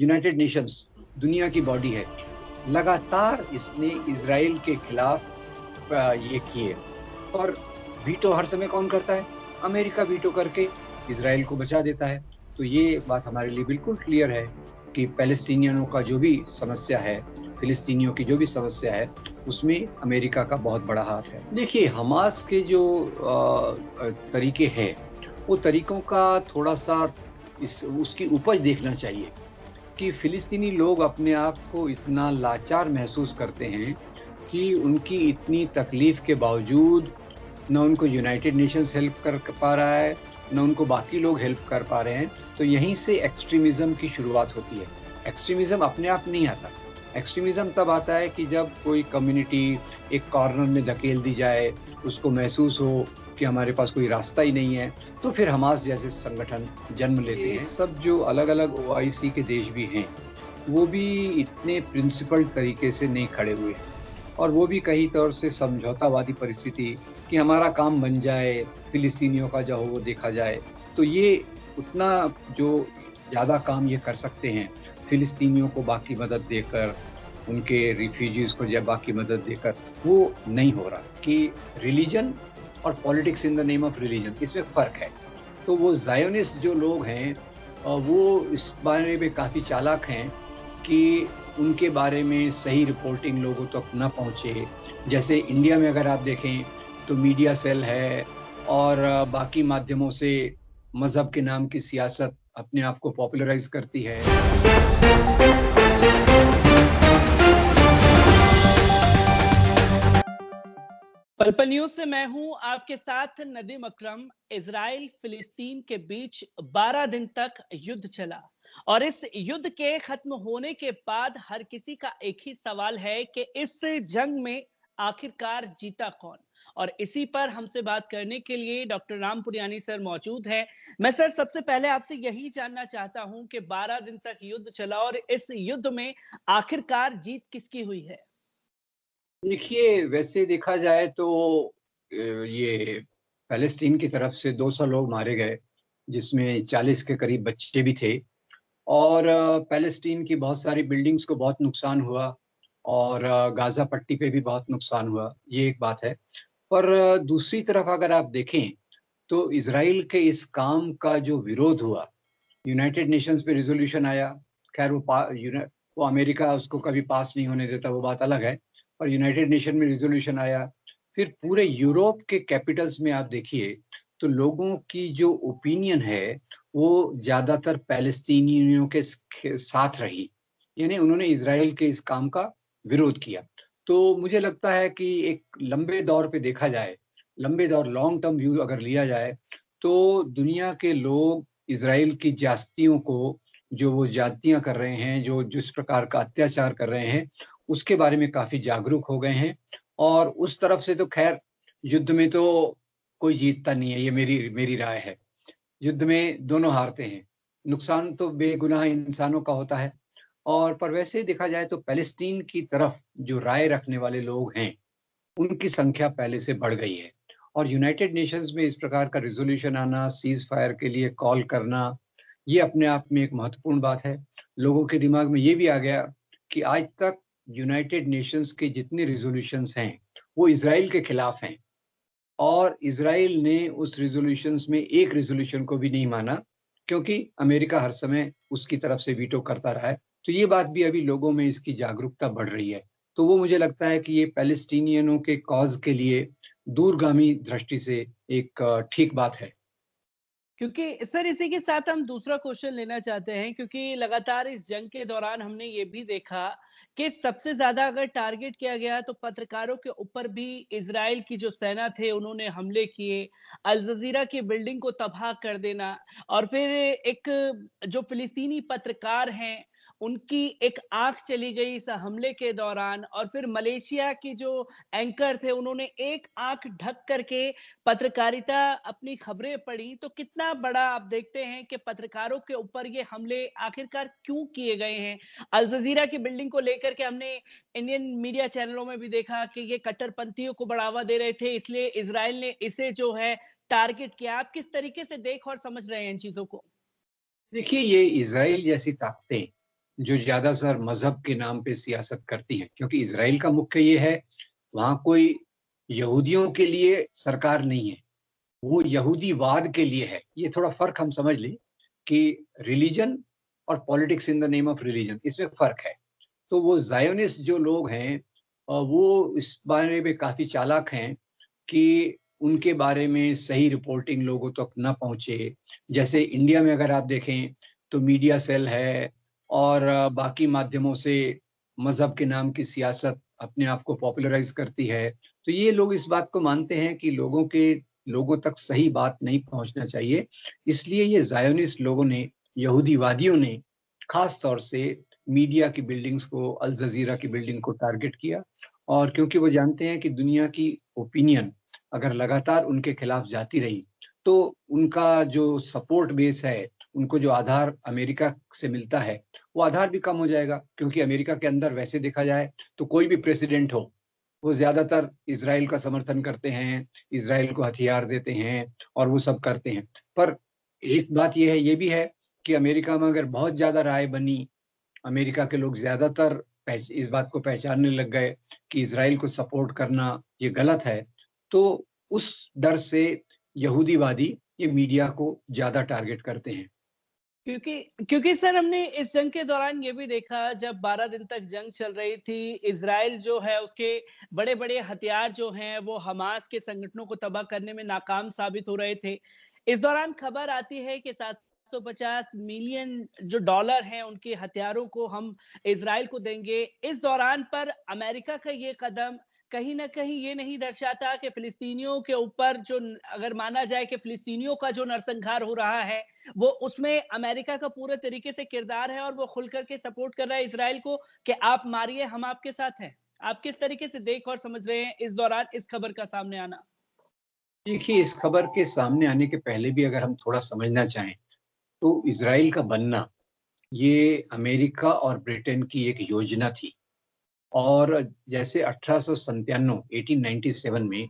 United Nations दुनिया की body है, लगातार इसने इज़राइल के खिलाफ ये किए और वीटो हर समय कौन करता है? अमेरिका वीटो करके इज़राइल को बचा देता है। तो ये बात हमारे लिए बिल्कुल क्लियर है कि पैलेस्टीनियनों का जो भी समस्या है, फिलिस्तीनियों की जो भी समस्या है, उसमें अमेरिका का बहुत बड़ा हाथ है। देखिए, हमास के जो तरीके हैं, वो तरीकों का थोड़ा-सा उसकी उपज देखना चाहिए कि फिलिस्तीनी लोग अपने आप को इतना लाचार महसूस करते हैं कि उनकी इतनी तकलीफ के बावजूद न उनको यूनाइटेड नेशंस हेल्प कर पा रहा है, न उनको बाकी लोग हेल्प कर पा रहे हैं। तो यहीं से एक्सट्रीमिज़्म की शुरुआत होती है। एक्सट्रीमिज़्म अपने आप नहीं आता। एक्सट्रीमिज़्म तब आता है कि जब कोई कम्युनिटी एक कॉर्नर में धकेल दी जाए, उसको महसूस हो कि हमारे पास कोई रास्ता ही नहीं है, तो फिर हमास जैसे संगठन जन्म लेते हैं। सब जो अलग-अलग ओआईसी के देश भी हैं, वो भी इतने प्रिंसिपल्ड तरीके से नहीं खड़े हुए हैं और वो भी कई तौर से समझौतावादी परिस्थिति कि हमारा काम बन जाए, फिलिस्तीनियों का जो हो वो देखा जाए। तो ये उतना जो ज़्यादा काम ये कर सकते हैं, फिलिस्तीनियों को बाकी मदद देकर, उनके रिफ्यूजीज़ को या बाकी मदद देकर, वो नहीं हो रहा कि रिलीजन और politics in the name of religion, इसमें फ़र्क है। तो वो ज़ायोनिस्ट जो लोग हैं वो इस बारे में काफ़ी चालाक हैं कि उनके बारे में सही रिपोर्टिंग लोगों तक न पहुँचे। जैसे इंडिया में अगर आप देखें तो मीडिया सेल है और बाकी माध्यमों से मज़हब के नाम की सियासत अपने आप को पॉपुलराइज़ करती है। पल-पल न्यूज़ से मैं हूं आपके साथ नदीम अकरम। इजराइल फिलिस्तीन के बीच 12 दिन तक युद्ध चला और इस युद्ध के खत्म होने के बाद हर किसी का एक ही सवाल है कि इस जंग में आखिरकार जीता कौन। और इसी पर हमसे बात करने के लिए डॉक्टर रामपुरियानी सर मौजूद हैं। मैं सर सबसे पहले आपसे यही जानना चाहता हूं कि 12 दिन तक युद्ध चला और इस युद्ध में आखिरकार जीत किसकी हुई है? देखिए, वैसे देखा जाए तो ये पैलेस्टीन की तरफ से 200 लोग मारे गए, जिसमें 40 के करीब बच्चे भी थे और पैलेस्टीन की बहुत सारी बिल्डिंग्स को बहुत नुकसान हुआ और गाज़ा पट्टी पे भी बहुत नुकसान हुआ, ये एक बात है। पर दूसरी तरफ अगर आप देखें, तो इज़राइल के इस काम का जो विरोध हुआ, यूनाइटेड नेशंस में रिज़ोल्यूशन आया, ख़ैर वो अमेरिका उसको कभी पास नहीं होने देता, वो बात अलग है। और यूनाइटेड नेशन में रिज़ोल्यूशन आया, फिर पूरे यूरोप के कैपिटल्स में आप देखिए, तो लोगों की जो ओपिनियन है, वो ज़्यादातर पैलेस्टीनियों के साथ रही। यानी उन्होंने इज़राइल के इस काम का विरोध किया। तो मुझे लगता है कि एक लंबे दौर पे देखा जाए, लंबे दौर लॉन्ग टर्म व्यू अगर लिया जाए, तो दुनिया के लोग इज़राइल की ज़्यादतियों को, जो वो ज़्यादतियाँ कर रहे हैं, जो जिस प्रकार का अत्याचार कर रहे हैं, उसके बारे में काफ़ी जागरूक हो गए हैं और उस तरफ से तो ख़ैर युद्ध में तो कोई जीतता नहीं है, ये मेरी मेरी राय है। युद्ध में दोनों हारते हैं। नुकसान तो बेगुनाह इंसानों का होता है और पर वैसे देखा जाए तो पैलेस्टीन की तरफ जो राय रखने वाले लोग हैं, उनकी संख्या पहले से बढ़ गई है और यूनाइटेड नेशंस में इस प्रकार का रिज़ॉल्यूशन आना, सीज़ फायर के लिए कॉल करना, ये अपने आप में एक महत्वपूर्ण बात है। लोगों के दिमाग में ये भी आ गया कि आज तक यूनाइटेड नेशंस के जितने रिज़ॉल्यूशंस हैं, वो इज़राइल के खिलाफ हैं और इज़राइल ने उस रिज़ॉल्यूशंस में एक रिज़ॉल्यूशन को भी नहीं माना, क्योंकि अमेरिका हर समय उसकी तरफ से वीटो करता रहा है। तो ये बात भी अभी लोगों में इसकी जागरूकता बढ़ रही है। तो वो मुझे लगता है कि ये पैलेस्टीनियनों के कॉज़ के लिए दूरगामी दृष्टि से एक ठीक बात है। क्योंकि सर इसी के साथ हम दूसरा क्वेश्चन लेना चाहते हैं, क्योंकि लगातार इस जंग के दौरान हमने ये भी देखा कि सबसे ज्यादा अगर टारगेट किया गया तो पत्रकारों के ऊपर भी इजराइल की जो सेना थे उन्होंने हमले किए। अल जजीरा की बिल्डिंग को तबाह कर देना और फिर एक जो फिलिस्तीनी पत्रकार हैं उनकी एक आंख चली गई इस हमले के दौरान। और फिर मलेशिया की जो एंकर थे उन्होंने एक आंख ढक करके पत्रकारिता अपनी खबरें पढ़ी। तो कितना बड़ा आप देखते हैं कि पत्रकारों के ऊपर ये हमले आखिरकार क्यों किए गए हैं? अल जजीरा की बिल्डिंग को लेकर के हमने इंडियन मीडिया चैनलों में भी देखा कि ये कट्टरपंथियों को बढ़ावा दे रहे थे, इसलिए इजराइल ने इसे जो है टारगेट किया। आप किस तरीके से देख और समझ रहे हैं इन चीजों को? देखिए, ये इज़राइल जैसी ताकतें जो ज़्यादातर मज़हब के नाम पे सियासत करती हैं, क्योंकि इज़राइल का मुख्य ये है, वहाँ कोई यहूदियों के लिए सरकार नहीं है, वो यहूदीवाद के लिए है। ये थोड़ा फ़र्क हम समझ लें कि रिलिजन और politics in the name of religion, इसमें फ़र्क है। तो वो ज़ायोनिस्ट जो लोग हैं वो इस बारे में काफ़ी चालाक हैं कि उनके बारे में सही रिपोर्टिंग लोगों तक ना पहुँचे। जैसे इंडिया में अगर आप देखें तो मीडिया सेल है और बाकी माध्यमों से मज़हब के नाम की सियासत अपने आप को पॉपुलराइज़ करती है। तो ये लोग इस बात को मानते हैं कि लोगों तक सही बात नहीं पहुँचना चाहिए। इसलिए ये ज़ायोनिस्ट लोगों ने, यहूदीवादियों ने ख़ास तौर से मीडिया की बिल्डिंग्स को, अल जज़ीरा की बिल्डिंग को टारगेट किया और क्योंकि वो जानते हैं कि दुनिया की ओपिनियन अगर लगातार उनके खिलाफ जाती रही, तो उनका जो सपोर्ट बेस है, उनको जो आधार अमेरिका से मिलता है, वो आधार भी कम हो जाएगा क्योंकि अमेरिका के अंदर वैसे देखा जाए तो कोई भी प्रेसिडेंट हो, वो ज़्यादातर इज़राइल का समर्थन करते हैं, इज़राइल को हथियार देते हैं और वो सब करते हैं। पर एक बात ये भी है कि अमेरिका में अगर बहुत ज़्यादा राय बनी, अमेरिका के लोग ज़्यादातर इस बात को पहचानने लग गए कि इज़राइल को सपोर्ट करना ये गलत है, तो उस डर से यहूदीवादी ये मीडिया को ज़्यादा टारगेट करते हैं। क्योंकि क्योंकि सर हमने इस जंग के दौरान ये भी देखा, जब 12 दिन तक जंग चल रही थी, इज़राइल जो है उसके बड़े-बड़े हथियार जो हैं वो हमास के संगठनों को तबाह करने में नाकाम साबित हो रहे थे। इस दौरान खबर आती है कि 750 मिलियन जो डॉलर हैं उनके हथियारों को हम इज़राइल को देंगे। इस दौरान पर अमेरिका का ये कदम कहीं न कहीं ये नहीं दर्शाता कि फ़िलिस्तीनियों के ऊपर जो अगर माना जाए कि फ़िलिस्तीनियों का जो नरसंहार हो रहा है, वो उसमें अमेरिका का पूरे तरीके से किरदार है और वो खुल कर के सपोर्ट कर रहा है इज़राइल को कि आप मारिए, हम आपके साथ हैं। आप किस तरीके से देख और समझ रहे हैं इस दौरान इस खबर का सामने आना? देखिए, इस खबर के सामने आने के पहले भी अगर हम थोड़ा समझना चाहें, तो इज़राइल का बनना, ये अमेरिका और ब्रिटेन की एक योजना थी। और जैसे 1897 में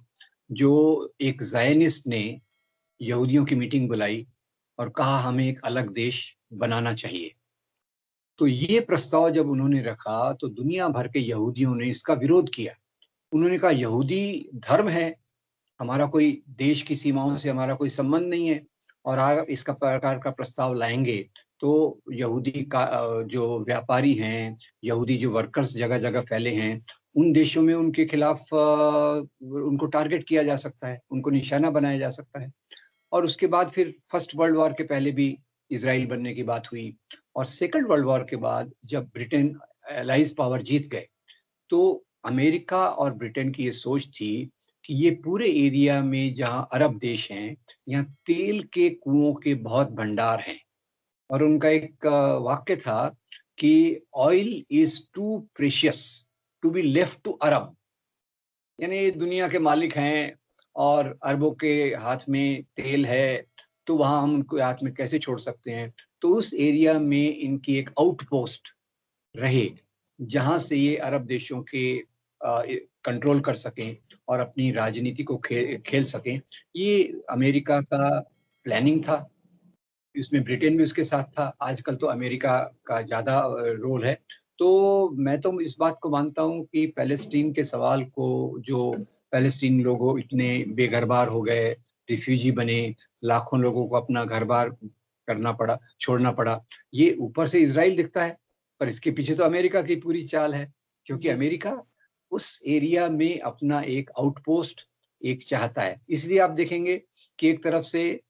जो एक ज़ायनिस्ट ने यहूदियों की मीटिंग बुलाई और कहा हमें एक अलग देश बनाना चाहिए। तो ये प्रस्ताव जब उन्होंने रखा तो दुनिया भर के यहूदियों ने इसका विरोध किया। उन्होंने कहा यहूदी धर्म है, हमारा कोई देश की सीमाओं से हमारा कोई संबंध नहीं है और आप इसका प्रकार का प्रस्ताव लाएँगे तो यहूदी का जो व्यापारी हैं, यहूदी जो वर्कर्स जगह-जगह फैले हैं, उन देशों में उनके खिलाफ उनको टारगेट किया जा सकता है, उनको निशाना बनाया जा सकता है। और उसके बाद फिर फर्स्ट वर्ल्ड वॉर के पहले भी इज़राइल बनने की बात हुई और सेकंड वर्ल्ड वॉर के बाद जब ब्रिटेन एलाइज़ पावर जीत गए, तो अमेरिका और ब्रिटेन की ये सोच थी कि ये पूरे एरिया में जहाँ अरब देश हैं, यहाँ तेल के कुओं के बहुत भंडार हैं और उनका एक वाक्य था कि oil is too precious to be left to Arab. यानी ये दुनिया के मालिक हैं और अरबों के हाथ में तेल है, तो वहाँ हम उनको हाथ में कैसे छोड़ सकते हैं? तो उस एरिया में इनकी एक आउटपोस्ट रहे, जहाँ से ये अरब देशों के कंट्रोल कर सकें और अपनी राजनीति को खेल सकें। ये अमेरिका का प्लानिंग था, इसमें ब्रिटेन भी उसके साथ था, आजकल तो अमेरिका का ज़्यादा रोल है। तो मैं तो इस बात को मानता हूँ कि पैलेस्टीन के सवाल को जो पैलेस्टीन लोगों इतने बेघर-बार हो गए, रिफ्यूजी बने, लाखों लोगों को अपना घर-बार करना पड़ा, छोड़ना पड़ा। ये ऊपर से इज़राइल दिखता है, पर इसके पीछे तो अमेरिका की पूरी चाल है, क्योंकि जी। अमेरिका उस एरिया में अपना एक आउटपोस्ट एक चाहता है। इसलिए आप देखेंगे कि एक तरफ से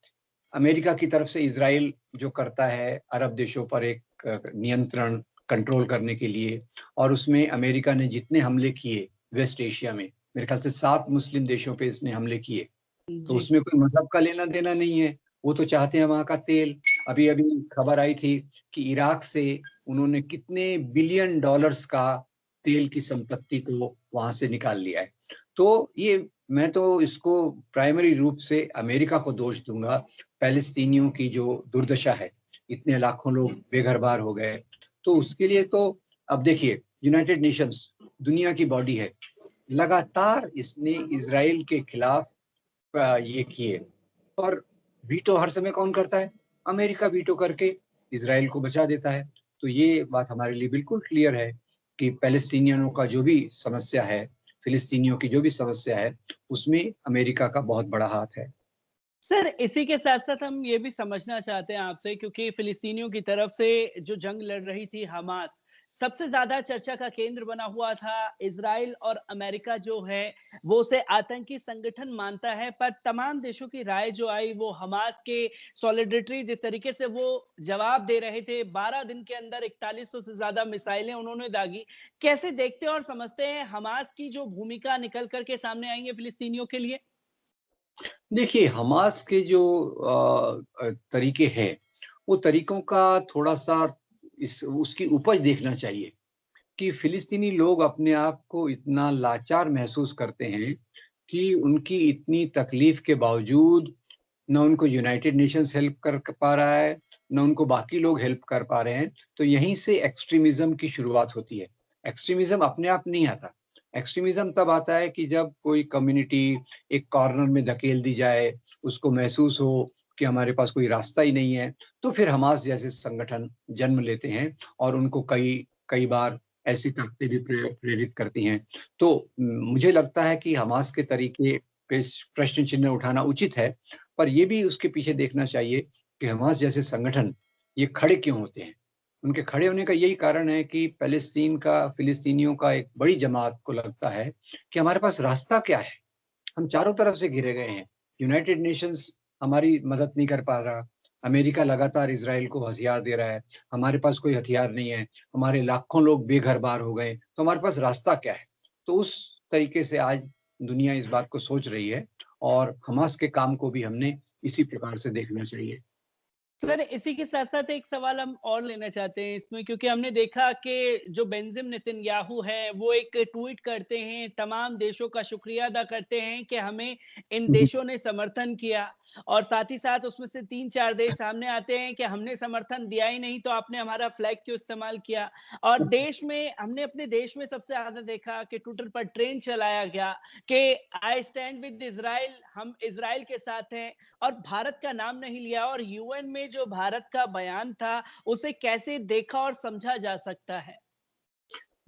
अमेरिका की तरफ से इज़राइल जो करता है अरब देशों पर एक नियंत्रण कंट्रोल करने के लिए और उसमें अमेरिका ने जितने हमले किए वेस्ट एशिया में, मेरे ख्याल से 7 मुस्लिम देशों पे इसने हमले किए। तो जी। उसमें कोई मज़हब का लेना-देना नहीं है, वो तो चाहते हैं वहाँ का तेल। अभी-अभी खबर आई थी कि इराक से उन्होंने कितने बिलियन डॉलर्स का तेल की संपत्ति को वहाँ से निकाल लिया है। तो ये मैं तो इसको प्राइमरी रूप से अमेरिका को दोष दूँगा, पैलेस्तीनियों की जो दुर्दशा है, इतने लाखों लोग बेघर-बार हो गए। तो उसके लिए तो अब देखिए यूनाइटेड नेशंस दुनिया की बॉडी है, लगातार इसने इज़राइल के खिलाफ ये किए और वीटो हर समय कौन करता है? अमेरिका वीटो करके इज़राइल को बचा देता है। तो ये बात हमारे लिए बिल्कुल क्लियर है कि पैलेस्टीनियनों का जो भी समस्या है, फिलिस्तीनियों की जो भी समस्या है, उसमें अमेरिका का बहुत बड़ा हाथ है। सर, इसी के साथ-साथ हम ये भी समझना चाहते हैं आपसे, क्योंकि फ़िलिस्तीनियों की तरफ से जो जंग लड़ रही थी हमास, सबसे ज़्यादा चर्चा का केंद्र बना हुआ था। इज़राइल और अमेरिका जो है, वो उसे आतंकी संगठन मानता है, पर तमाम देशों की राय जो आई, वो हमास के सॉलिडेरिटी जिस तरीके से वो जवाब दे रहे थे, 12 दिन के अंदर 4100 से ज़्यादा मिसाइलें उन्होंने दागी। कैसे देखते हैं और समझते हैं हमास की जो भूमिका निकल कर के सामने आई है फ़िलिस्तीनियों के लिए? देखिए, हमास के जो तरीके हैं, वो तरीकों का थोड़ा-सा इस उसकी उपज देखना चाहिए कि फ़िलिस्तीनी लोग अपने आप को इतना लाचार महसूस करते हैं कि उनकी इतनी तकलीफ़ के बावजूद ना उनको यूनाइटेड नेशंस हेल्प कर पा रहा है, ना उनको बाकी लोग हेल्प कर पा रहे हैं। तो यहीं से एक्सट्रीमिज़्म की शुरुआत होती है। एक्सट्रीमिज़्म अपने आप नहीं आता। एक्सट्रीमिज़्म तब आता है कि जब कोई कम्युनिटी एक कॉर्नर में धकेल दी जाए, उसको महसूस हो कि हमारे पास कोई रास्ता ही नहीं है, तो फिर हमास जैसे संगठन जन्म लेते हैं और उनको कई कई बार ऐसी ताकतें भी प्रेरित करती हैं। तो मुझे लगता है कि हमास के तरीके पे प्रश्न चिन्ह उठाना उचित है, पर ये भी उसके पीछे देखना चाहिए कि हमास जैसे संगठन ये खड़े क्यों होते हैं? उनके खड़े होने का यही कारण है कि फ़िलिस्तीनियों का एक बड़ी जमात को लगता है कि हमारे पास रास्ता क्या है? हम चारों तरफ से घिरे गए हैं। यूनाइटेड नेशंस हमारी मदद नहीं कर पा रहा। अमेरिका लगातार इज़राइल को हथियार दे रहा है। हमारे पास कोई हथियार नहीं है। हमारे लाखों लोग बेघर-बार हो गए। तो हमारे पास रास्ता क्या है? तो उस तरीके से आज दुनिया इस बात को सोच रही है और हमास के काम को भी हमने इसी प्रकार से देखना चाहिए। सर, इसी के साथ-साथ एक सवाल हम और लेना चाहते हैं इसमें, क्योंकि हमने देखा कि जो बेंजामिन नेतन्याहू हैं, वो एक ट्वीट करते हैं, तमाम देशों का शुक्रिया अदा करते हैं कि हमें इन हुँ, हुँ। देशों ने समर्थन किया, और साथ ही साथ उसमें से 3-4 देश सामने आते हैं कि हमने समर्थन दिया ही नहीं, तो आपने हमारा फ्लैग क्यों इस्तेमाल किया? और देश में हमने अपने देश में सबसे ज़्यादा देखा कि ट्विटर पर ट्रेंड चलाया गया कि आई स्टैंड विद इज़राइल, हम इज़राइल के साथ हैं। और भारत का नाम नहीं लिया, और यूएन में जो भारत का बयान था, उसे कैसे देखा और समझा जा सकता है?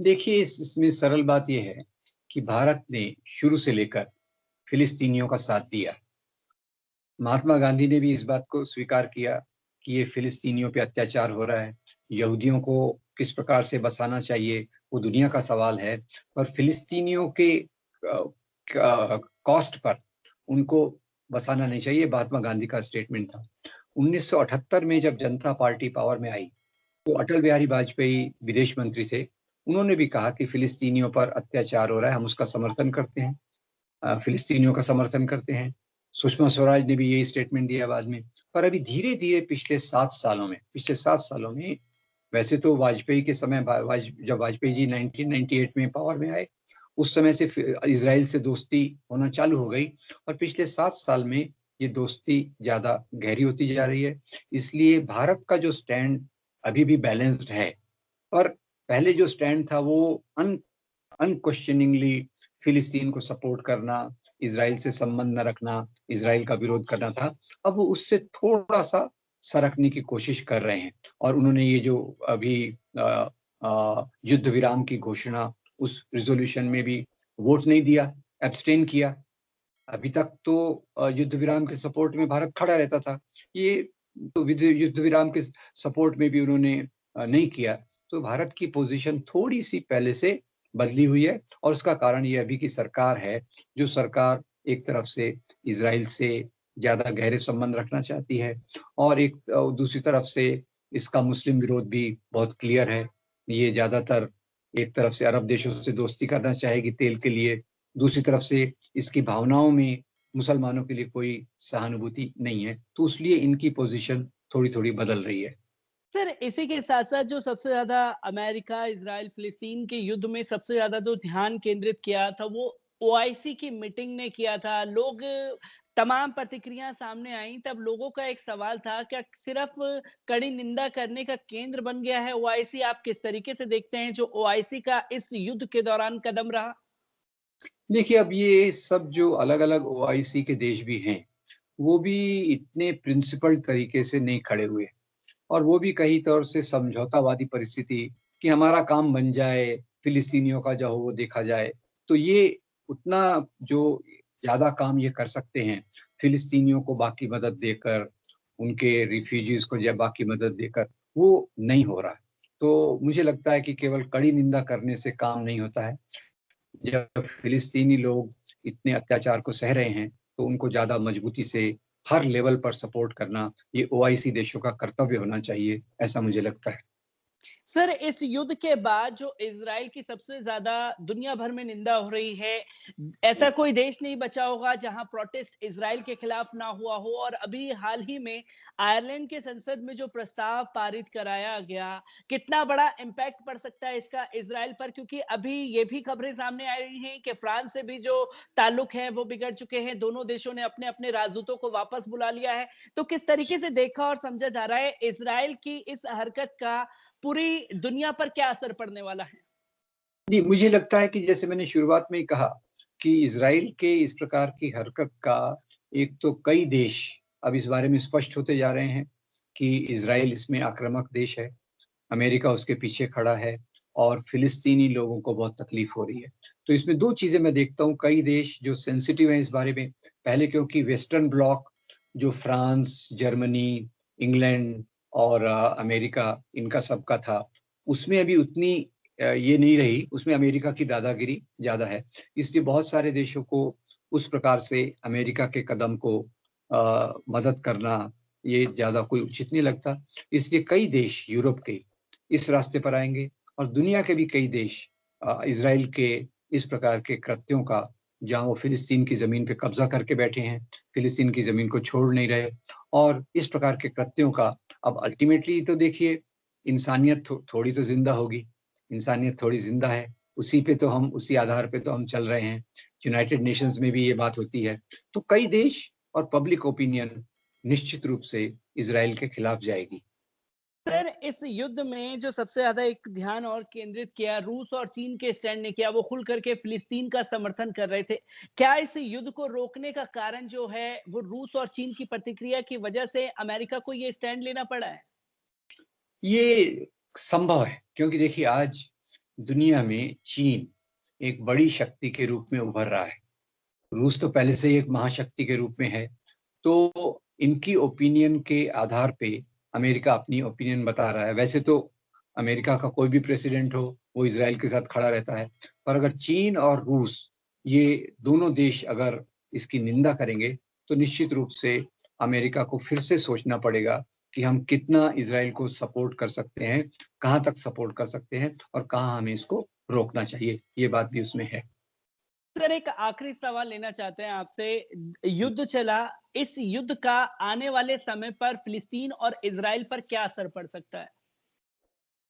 देखिए इसमें सरल बात ये है कि भारत ने शुरू से लेकर फ़िलिस्तीनियों का साथ दिया। महात्मा गांधी ने भी इस बात को स्वीकार किया कि ये फ़िलिस्तीनियों पे अत्याचार हो रहा है। यहूदियों को किस प्रकार से बसाना चाहिए, वो दुनिया का सवाल है। पर फ़िलिस्तीनियों के कॉस्ट पर उनको बसाना नहीं चाहिए, महात्मा गांधी का स्टेटमेंट था। 1978 में जब जनता पार्टी पावर में आई, तो अटल बिहारी वाजपेयी विदेश मंत्री थे। उन्होंने भी कहा कि फ़िलिस्तीनियों पर अत्याचार हो रहा है, हम उसका समर्थन करते हैं। फ़िलिस्तीनियों का समर्थन करते हैं। सुषमा स्वराज ने भी यही स्टेटमेंट दिया बाद में। पर अभी धीरे-धीरे पिछले 7 सालों में वैसे तो वाजपेयी के समय जब वाजपेयी जी 1998 में पावर में आए, उस समय से इज़राइल से दोस्ती होना चालू हो गई और पिछले 7 साल में ये दोस्ती ज़्यादा गहरी होती जा रही है। इसलिए भारत का जो स्टैंड अभी भी बैलेंस्ड है, पर पहले जो स्टैंड था वो अन अनक्वेश्चनिंगली फ़िलिस्तीन को सपोर्ट करना, इज़राइल से संबंध न रखना, इज़राइल का विरोध करना था। अब वो उससे थोड़ा-सा सरकने की कोशिश कर रहे हैं और उन्होंने ये जो अभी युद्ध विराम की घोषणा उस रिज़ॉल्यूशन में भी वोट नहीं दिया, एब्सटेन किया। अभी तक तो युद्ध विराम के सपोर्ट में भारत खड़ा रहता था। ये तो युद्ध विराम के सपोर्ट में भी उन्होंने नहीं किया। तो भारत की पोज़ीशन थोड़ी-सी पहले से बदली हुई है और उसका कारण ये अभी की सरकार है, जो सरकार एक तरफ से इज़राइल से ज़्यादा गहरे संबंध रखना चाहती है और दूसरी तरफ से इसका मुस्लिम विरोध भी बहुत क्लियर है। ये ज़्यादातर एक तरफ से अरब देशों से दोस्ती करना चाहेगी तेल के लिए, दूसरी तरफ से इसकी भावनाओं में मुसलमानों के लिए कोई सहानुभूति नहीं है, तो इसलिए इनकी पोज़ीशन थोड़ी-थोड़ी बदल रही है। सर, इसी के साथ-साथ जो सबसे ज़्यादा अमेरिका, इज़राइल, फ़िलिस्तीन के युद्ध में सबसे ज़्यादा जो ध्यान केंद्रित किया था, वो ओआईसी की मीटिंग ने किया था। तमाम प्रतिक्रिया सामने आईं, तब लोगों का एक सवाल था, क्या सिर्फ़ कड़ी निंदा करने का केंद्र बन गया है ओआईसी? आप किस तरीके से देखते हैं जो ओआईसी का इस युद्ध के दौरान कदम रहा? देखिए, अब ये सब जो अलग-अलग ओआईसी के देश भी हैं, वो भी इतने प्रिंसिपल्ड तरीके से नहीं खड़े हुए और वो भी कई तौर से समझौतावादी परिस्थिति कि हमारा काम बन जाए, फिलिस्तीनियों का जो हो वो देखा जाए। तो ये उतना जो ज़्यादा काम ये कर सकते हैं, फिलिस्तीनियों को बाकी मदद देकर, उनके रिफ्यूजीज़ को या बाकी मदद देकर, वो नहीं हो रहा है। तो मुझे लगता है कि केवल कड़ी निंदा करने से काम नहीं होता है। जब फिलिस्तीनी लोग इतने अत्याचार को सह रहे हैं, तो उनको ज़्यादा मजबूती से हर लेवल पर सपोर्ट करना, ये ओआईसी देशों का कर्तव्य होना चाहिए, ऐसा मुझे लगता है। सर, इस युद्ध के बाद जो इज़राइल की सबसे ज़्यादा दुनिया भर में निंदा हो रही है, ऐसा कोई देश नहीं बचा होगा जहां प्रोटेस्ट इज़राइल के खिलाफ ना हुआ हो। और अभी हाल ही में आयरलैंड के संसद में जो प्रस्ताव पारित कराया गया, कितना बड़ा इम्पैक्ट पड़ सकता है इसका इज़राइल पर? क्योंकि अभी ये भी खबरें सामने आ रही हैं कि फ्रांस से भी जो ताल्लुक है वो बिगड़ चुके हैं। दोनों देशों ने अपने-अपने राजदूतों को वापस बुला लिया है। तो किस तरीके से देखा और समझा जा रहा है इज़राइल की इस हरकत का पूरी दुनिया पर क्या असर पड़ने वाला है? जी, मुझे लगता है कि जैसे मैंने शुरुआत में ही कहा कि इज़राइल के इस प्रकार की हरकत का एक तो कई देश अब इस बारे में स्पष्ट होते जा रहे हैं कि इज़राइल इसमें आक्रामक देश है, अमेरिका उसके पीछे खड़ा है और फिलिस्तीनी लोगों को बहुत तकलीफ हो रही है। तो इसमें 2 चीज़ें मैं देखता हूँ, कई देश जो सेंसिटिव हैं इस बारे में। पहले क्योंकि वेस्टर्न ब्लॉक जो फ्रांस, जर्मनी, इंग्लैंड और अमेरिका इनका सबका था, उसमें अभी उतनी ये नहीं रही, उसमें अमेरिका की दादागिरी ज़्यादा है। इसलिए बहुत सारे देशों को उस प्रकार से अमेरिका के कदम को मदद करना, ये ज़्यादा कोई उचित नहीं लगता। इसलिए कई देश यूरोप के इस रास्ते पर आएँगे और दुनिया के भी कई देश इज़राइल के इस प्रकार के कृत्यों का, जहाँ वो फ़िलिस्तीन की ज़मीन पे कब्ज़ा करके बैठे हैं, फ़िलिस्तीन की ज़मीन को छोड़ नहीं रहे और इस प्रकार के कृत्यों का अब अल्टीमेटली तो देखिए इंसानियत थोड़ी तो ज़िंदा होगी, इंसानियत थोड़ी ज़िंदा है, उसी आधार पे तो हम चल रहे हैं। यूनाइटेड नेशंस में भी ये बात होती है। तो कई देश और पब्लिक ओपिनियन निश्चित रूप से इज़राइल के खिलाफ जाएगी। सर, इस युद्ध में जो सबसे ज़्यादा एक ध्यान और केंद्रित किया रूस और चीन के स्टैंड ने किया, वो खुल करके फ़िलिस्तीन का समर्थन कर रहे थे। क्या इस युद्ध को रोकने का कारण जो है, वो रूस और चीन की प्रतिक्रिया की वजह से अमेरिका को ये स्टैंड लेना पड़ा है? ये संभव है क्योंकि देखिए आज दुनिया में चीन एक बड़ी शक्ति के रूप में उभर रहा है। रूस तो पहले से ही एक महाशक्ति के रूप में है। तो इनकी ओपिनियन के आधार पे अमेरिका अपनी ओपिनियन बता रहा है। वैसे तो अमेरिका का कोई भी प्रेसिडेंट हो, वो इज़राइल के साथ खड़ा रहता है। पर अगर चीन और रूस ये दोनों देश अगर इसकी निंदा करेंगे, तो निश्चित रूप से अमेरिका को फिर से सोचना पड़ेगा कि हम कितना इज़राइल को सपोर्ट कर सकते हैं, कहाँ तक सपोर्ट कर सकते हैं और कहाँ हमें इसको रोकना चाहिए। ये बात भी उसमें है। सर, एक आखिरी सवाल लेना चाहते हैं आपसे। युद्ध चला, इस युद्ध का आने वाले समय पर फ़िलिस्तीन और इज़राइल पर क्या असर पड़ सकता है?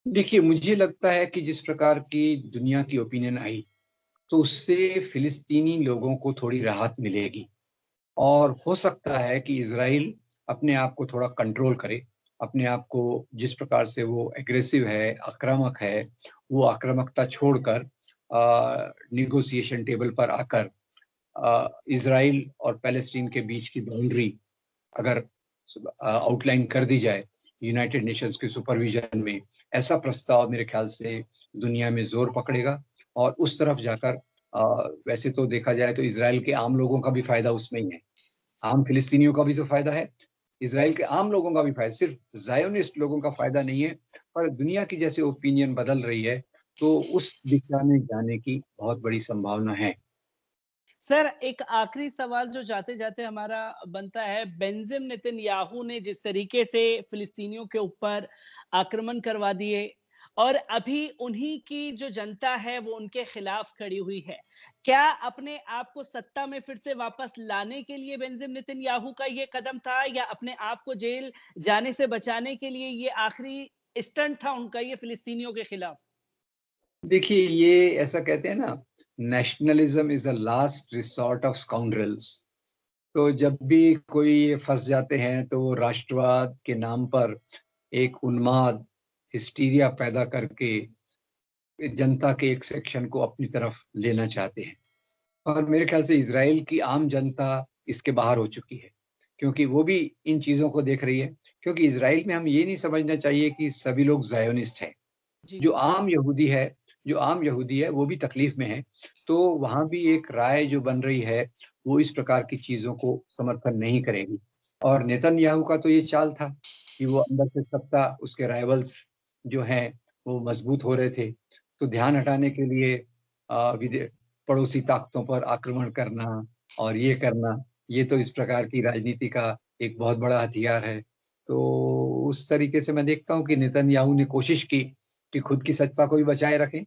देखिए, मुझे लगता है कि जिस प्रकार की दुनिया की ओपिनियन आई, तो उससे फ़िलिस्तीनी लोगों को थोड़ी राहत मिलेगी और हो सकता है कि इज़राइल अपने आप को थोड़ा कंट्रोल करे। अपने आप को जिस प्रकार से वो एग्रेसिव है, आक्रामक है, वो आक्रामकता छोड़कर नेगोशिएशन टेबल पर आकर इज़राइल और पैलेस्टीन के बीच की बाउंड्री अगर आउटलाइन कर दी जाए यूनाइटेड नेशंस के सुपरविजन में, ऐसा प्रस्ताव मेरे ख्याल से दुनिया में ज़ोर पकड़ेगा और उस तरफ जाकर वैसे तो देखा जाए तो इज़राइल के आम लोगों का भी फ़ायदा उसमें ही है। आम फिलिस्तीनियों का भी तो फ़ायदा है, इज़राइल के आम लोगों का भी फ़ायदा, सिर्फ़ ज़ायोनिस्ट लोगों का फ़ायदा नहीं है, पर दुनिया की जैसे ओपिनियन बदल रही है, तो उस दिशा में जाने की बहुत बड़ी संभावना है। सर, एक आखिरी सवाल जो जाते-जाते हमारा बनता है, बेंजामिन नेतन्याहू ने जिस तरीके से फ़िलिस्तीनियों के ऊपर आक्रमण करवा दिए और अभी उन्हीं की जो जनता है, वो उनके खिलाफ खड़ी हुई है। क्या अपने आप को सत्ता में फिर से वापस लाने के लिए बेंजामिन नेतन्याहू का ये कदम था या अपने आप को जेल जाने से बचाने के लिए ये आखिरी स्टंट था उनका ये फ़िलिस्तीनियों के खिलाफ? देखिए, ये ऐसा कहते हैं ना, nationalism is the last resort of scoundrels. तो जब भी कोई ये फँस जाते हैं, तो वो राष्ट्रवाद के नाम पर एक उन्माद, हिस्टीरिया पैदा करके जनता के एक सेक्शन को अपनी तरफ लेना चाहते हैं। और मेरे ख़्याल से इज़राइल की आम जनता इसके बाहर हो चुकी है, क्योंकि वो भी इन चीज़ों को देख रही है क्योंकि इज़राइल में हम ये नहीं समझना चाहिए कि सभी लोग ज़ायोनिस्ट हैं। जी, जो आम यहूदी है वो भी तकलीफ़ में है। तो वहाँ भी एक राय जो बन रही है, वो इस प्रकार की चीज़ों को समर्थन नहीं करेगी। और नेतन्याहू का तो ये चाल था कि वो अंदर से सत्ता उसके राइवल्स जो हैं, वो मज़बूत हो रहे थे। तो ध्यान हटाने के लिए विदे पड़ोसी ताकतों पर आक्रमण करना और ये करना, ये तो इस प्रकार की राजनीति का एक बहुत बड़ा हथियार है। तो उस तरीके से मैं देखता हूँ कि नेतन्याहू ने कोशिश की कि खुद की सत्ता को भी बचाए रखें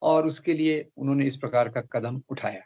और उसके लिए उन्होंने इस प्रकार का कदम उठाया।